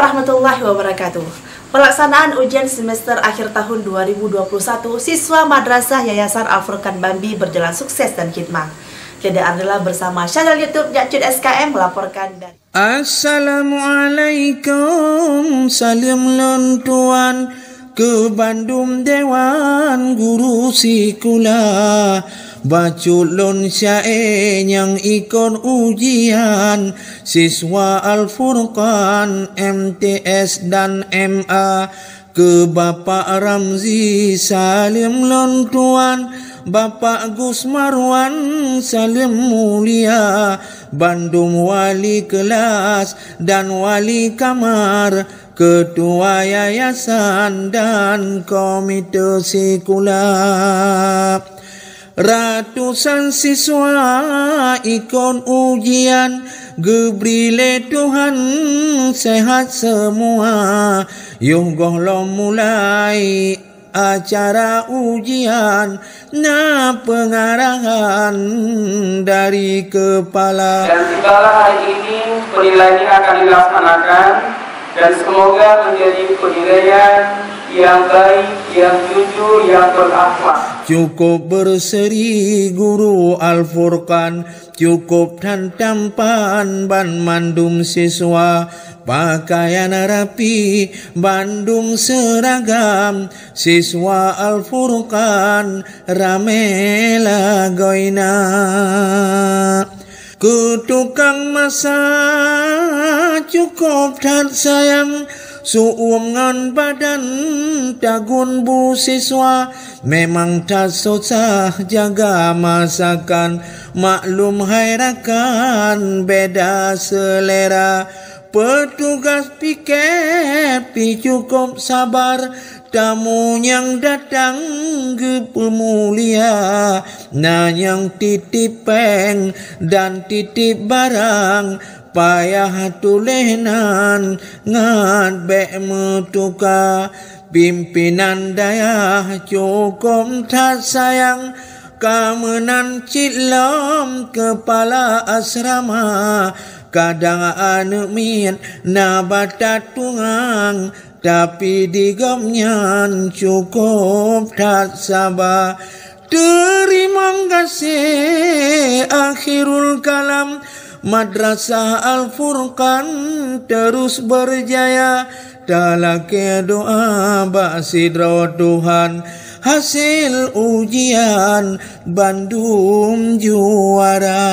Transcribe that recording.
warahmatullahi wabarakatuh. Pelaksanaan ujian semester akhir tahun 2021 siswa Madrasah Yayasan Al-Furqan Bambi berjalan sukses dan khidmat. Dede Ardila bersama channel YouTube Yakcud SKM melaporkan dari Assalamualaikum, salam lontuan ke Bandung Dewan Guru Sikula. Baculun syair yang ikon ujian siswa Al-Furqan MTS dan MA ke Bapak Ramzi salim lontuan, Bapak Gus Marwan salim mulia, Bandung wali kelas dan wali kamar, ketua yayasan dan komite sekolah. Ratusan siswa ikon ujian, gebrile Tuhan sehat semua. Yung gohlom mulai acara ujian, na pengarahan dari kepala. Dan segala hari ini penilaian akan dilaksanakan dan semoga menjadi penilaian yang baik, yang jujur, yang berakhlak. Cukup berseri guru Al-Furqan, cukup dan tampan ban mandum siswa, pakaian rapi, Bandung seragam, siswa Al-Furqan ramela goina. Ke tukang masak cukup dan sayang, suungan badan dagun bu siswa, memang tak susah jaga masakan, maklum hairakan beda selera. Petugas piket cukup sabar, tamu yang datang ke pemulia, nah yang titip peng dan titip barang, payah tulenan ngat be metuka. Pimpinan daya cukup tak sayang, kamenan cilom kepala asrama, kadang anu min nabatat tungang, tapi digomnyan cukup tak sabar. Terima kasih akhirul kalam, Madrasah Al-Furqan terus berjaya. Dalake doa basidro Tuhan, hasil ujian Bandung juara.